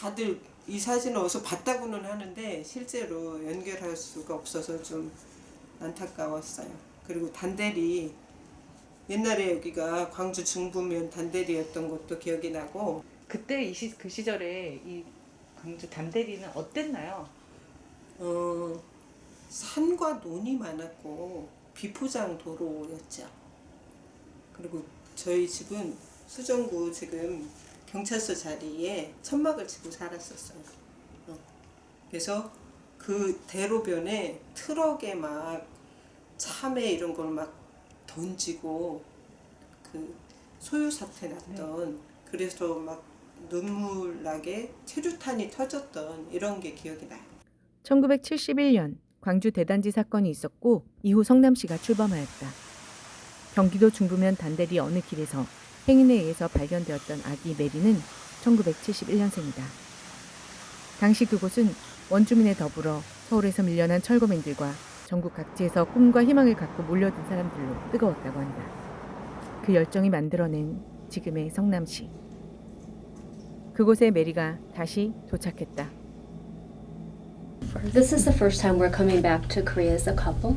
다들 이 사진을 어디서 봤다고는 하는데 실제로 연결할 수가 없어서 좀 안타까웠어요. 그리고 단대리, 옛날에 여기가 광주 중부면 단대리였던 것도 기억이 나고. 그때 그 시절에 이 광주 단대리는 어땠나요? 산과 논이 많았고 비포장 도로였죠. 그리고 저희 집은 수정구 지금 경찰서 자리에 천막을 치고 살았었어요. 그래서 그 대로변에 트럭에 막 참외 이런 걸 막 던지고 그 소요 사태 났던, 그래서 막 눈물 나게 체류탄이 터졌던 이런 게 기억이 나요. 1971년 광주 대단지 사건이 있었고 이후 성남시가 출범하였다. 경기도 중부면 단대리 어느 길에서 행인에 의해서 발견되었던 아기 메리는 1971년생이다. 당시 그곳은 원주민에 더불어 서울에서 밀려난 철거민들과 전국 각지에서 꿈과 희망을 갖고 몰려든 사람들로 뜨거웠다고 한다. 그 열정이 만들어낸 지금의 성남시. 그곳에 메리가 다시 도착했다. This is the first time we're coming back to Korea as a couple.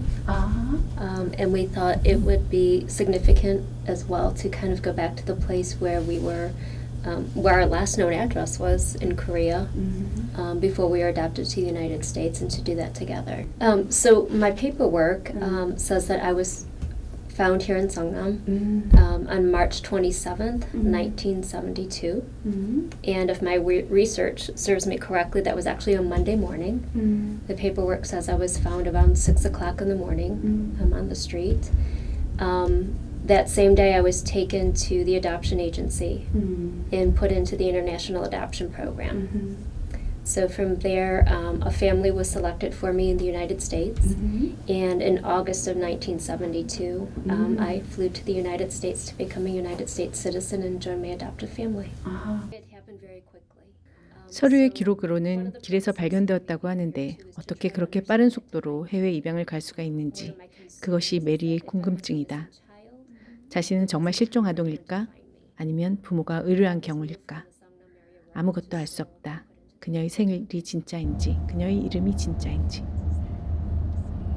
And we thought it would be significant as well to kind of go back to the place where we were, where our last known address was in Korea, before we were adopted to the United States, and to do that together. So my paperwork says that I was found here in Songnam on March 27th, 1972. And if my research serves me correctly, that was actually a Monday morning. The paperwork says I was found around 6 o'clock in the morning on the street. That same day I was taken to the adoption agency and put into the International Adoption Program. So from there, a family was selected for me in the United States, and in August of 1972, I flew to the United States to become a United States citizen and join my adoptive family. It happened very quickly. 서류의 기록으로는 길에서 발견되었다고 하는데 어떻게 그렇게 빠른 속도로 해외 입양을 갈 수가 있는지, 그것이 메리의 궁금증이다. 자신은 정말 실종 아동일까? 아니면 부모가 의뢰한 경우일까? 아무것도 알 수 없다. 그녀의 생일이 진짜인지, 그녀의 이름이 진짜인지.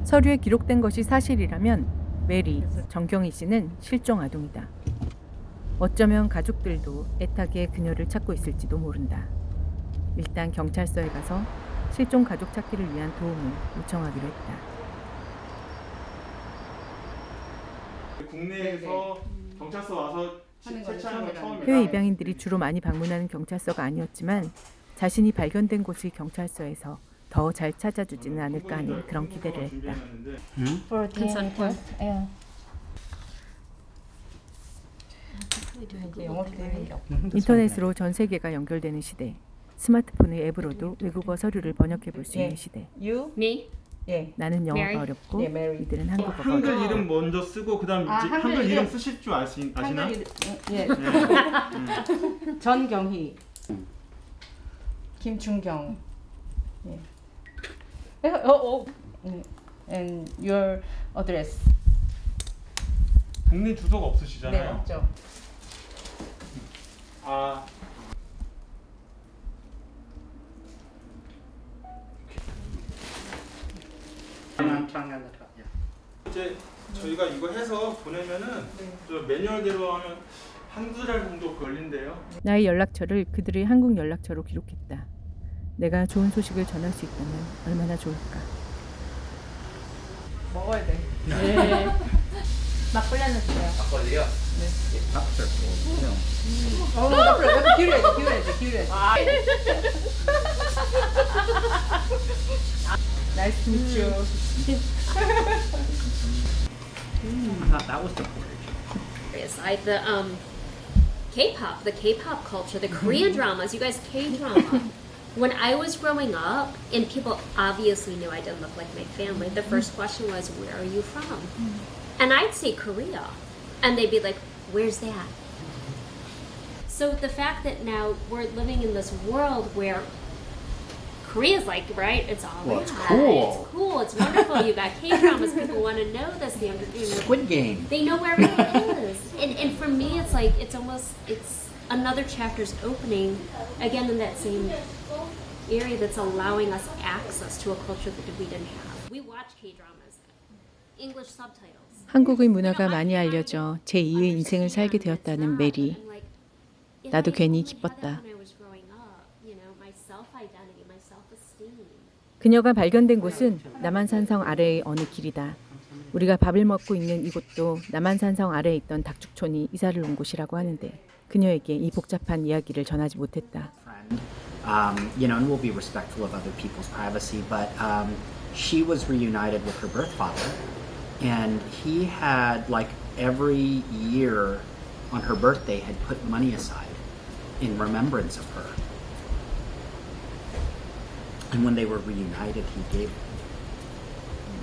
서류에 기록된 것이 사실이라면 메리, 정경희 씨는 실종 아동이다. 어쩌면 가족들도 애타게 그녀를 찾고 있을지도 모른다. 일단 경찰서에 가서 실종 가족 찾기를 위한 도움을 요청하기로 했다. 국내에서 경찰서 와서 채취하는 건 처음이다. 해외 입양인들이 주로 많이 방문하는 경찰서가 아니었지만 자신이 발견된 곳의 경찰서에서 더 잘 찾아주지는 않을까 하는 그런 기대를 했다. For consent form. 인터넷으로 전 세계가 연결되는 시대, 스마트폰의 앱으로도 외국어 서류를 번역해 볼 수 있는 시대. Me? 나는 영어가 Mary? 어렵고 이들은 한국어가 한글 어렵고. 이름 먼저 쓰고 그다음 한글 이름 쓰실 줄 아시나? 예. 전경희, 김준경. 예. And your address. 국내 주소가 네, 없으시잖아요. 없죠. 아. 이제 저희가 이거 해서 보내면은 저 매뉴얼대로 하면 한두 달 정도 걸린대요. 나의 연락처를 그들의 한국 연락처로 기록했다. 내가 좋은 소식을 전할 수 있다면 얼마나 좋을까. 먹어야 돼. 네. 막걸리 하나 주세요. 막걸리요? 네. 밥을 먹으면 막걸리 약간 기울여야지. Nice to meet you. that was the It's like the K-pop, the K-pop culture, the Korean dramas. You guys, K-drama. When I was growing up, and people obviously knew I didn't look like my family, the first question was, "Where are you from?" And I'd say Korea, and they'd be like, "Where's that?" So the fact that now we're living in this world where Korea's like, right? It's all Well, it's around. cool. It's cool. It's wonderful. You got K-dramas. People want to know this. They, Squid Game. they know where everything is. And for me, it's like, it's almost, it's another chapter's opening again in that same area that's allowing us access to a culture that we didn't have. We watch K-dramas, English subtitles. 한국의 문화가 많이 알려져 제2의 인생을 살게 되었다는 메리. 나도 괜히 기뻤다. 그녀가 발견된 곳은 남한산성 아래의 어느 길이다. 우리가 밥을 먹고 있는 이곳도 남한산성 아래에 있던 닭죽촌이 이사를 온 곳이라고 하는데 그녀에게 이 복잡한 이야기를 전하지 못했다. And we'll be respectful of other people's privacy, but she was reunited with her birth father, and he had, like, every year on her birthday had put money aside in remembrance of her. And when they were reunited, he gave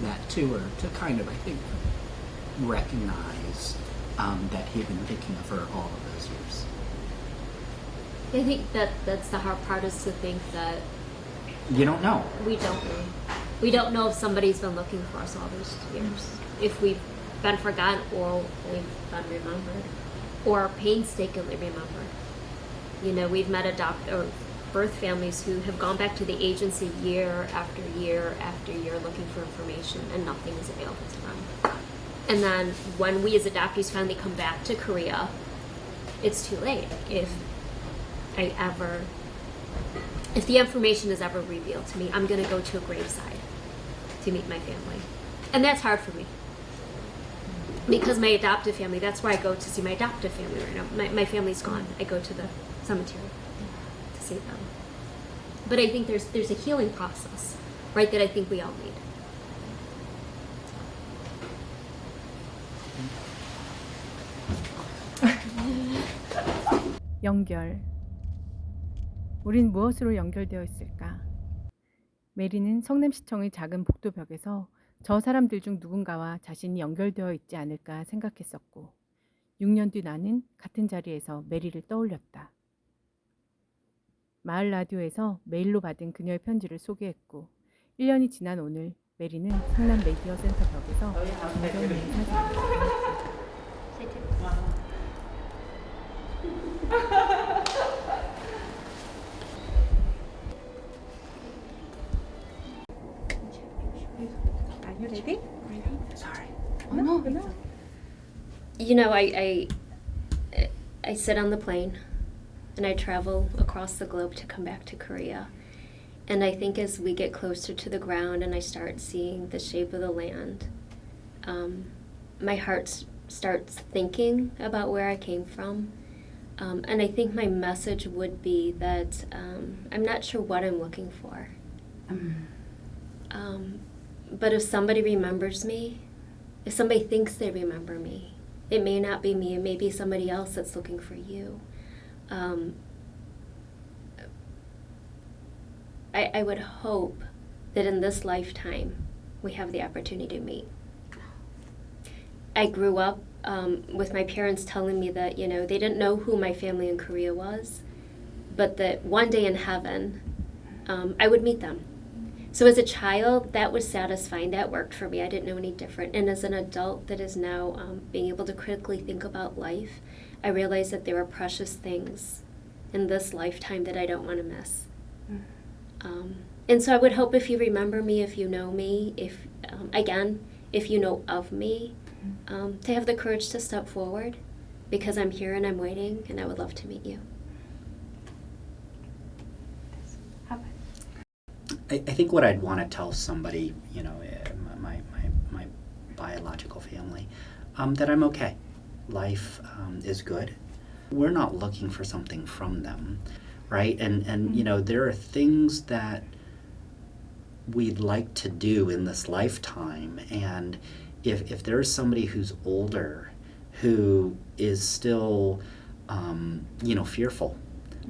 that to her to kind of, I think, recognize that he had been thinking of her all of those years. I think that's the hard part, is to think that You don't know. we don't know. We don't know if somebody's been looking for us all those years, if we've been forgotten or we've been remembered, or painstakingly remembered. We've met or birth families who have gone back to the agency year after year after year looking for information, and nothing is available to them. And then when we as adoptees finally come back to Korea, it's too late. If the information is ever revealed to me, I'm going to go to a graveside to meet my family. And that's hard for me. Because my adoptive family, that's where I go to see my adoptive family right now. My family's gone. I go to the cemetery to see them. But I think there's a healing process, right, that I think we all need. 연결. 우린 무엇으로 연결되어 있을까? 메리는 성남시청의 작은 복도벽에서 저 사람들 중 누군가와 자신이 연결되어 있지 않을까 생각했었고 6년 뒤 나는 같은 자리에서 메리를 떠올렸다. 마을 라디오에서 메일로 받은 그녀의 편지를 소개했고 1년이 지난 오늘 메리는 성남미디어센터 벽에서 정겨운 사진을 찍었다. Are you ready? Sorry. No. I sit on the plane and I travel across the globe to come back to Korea. And I think as we get closer to the ground and I start seeing the shape of the land, my heart starts thinking about where I came from. And I think my message would be that I'm not sure what I'm looking for. But if somebody remembers me, if somebody thinks they remember me, it may not be me, it may be somebody else that's looking for you. I would hope that in this lifetime we have the opportunity to meet. I grew up with my parents telling me that, they didn't know who my family in Korea was, but that one day in heaven, I would meet them. So as a child, that was satisfying. That worked for me. I didn't know any different. And as an adult that is now being able to critically think about life, I realized that there are precious things in this lifetime that I don't want to miss. And so I would hope if you remember me, if you know me, if you know of me, to have the courage to step forward, because I'm here and I'm waiting and I would love to meet you. I think what I'd want to tell somebody, my biological family, that I'm okay. Life is good. We're not looking for something from them, right? And there are things that we'd like to do in this lifetime, and if there's somebody who's older who is still fearful,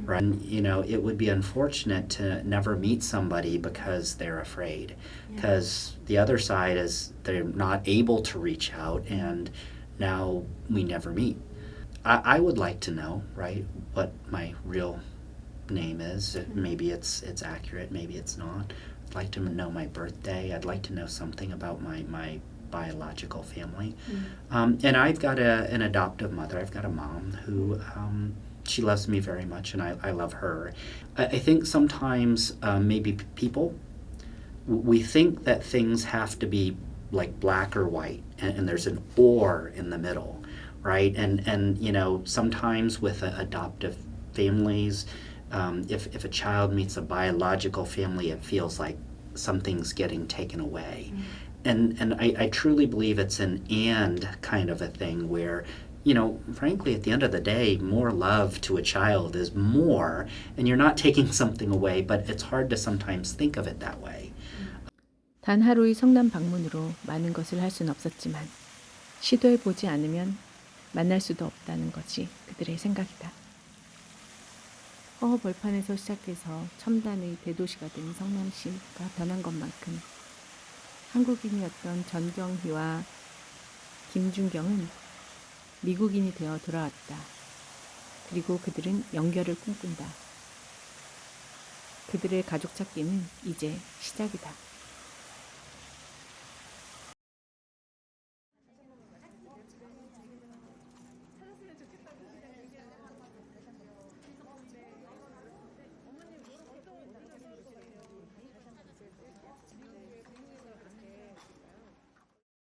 right? And, it would be unfortunate to never meet somebody because they're afraid, because the other side is they're not able to reach out, and now we never meet. I would like to know, right, what my real name is. Maybe it's accurate, maybe it's not. I'd like to know my birthday. I'd like to know something about my biological family. And I've got an adoptive mother. I've got a mom who she loves me very much, and I love her. I think sometimes maybe people, we think that things have to be like black or white, and there's an or in the middle, right? And you know, sometimes with adoptive families, if a child meets a biological family, it feels like something's getting taken away. And I truly believe it's an and kind of a thing where, you know, frankly, at the end of the day, more love to a child is more, and you're not taking something away, but it's hard to sometimes think of it that way. 단 하루의 성남 방문으로 많은 것을 할 수는 없었지만 시도해보지 않으면 만날 수도 없다는 것이 그들의 생각이다. 허허 벌판에서 시작해서 첨단의 대도시가 된 성남시가 변한 것만큼 한국인이었던 전경희와 김준경은 미국인이 되어 돌아왔다. 그리고 그들은 연결을 꿈꾼다. 그들의 가족 찾기는 이제 시작이다.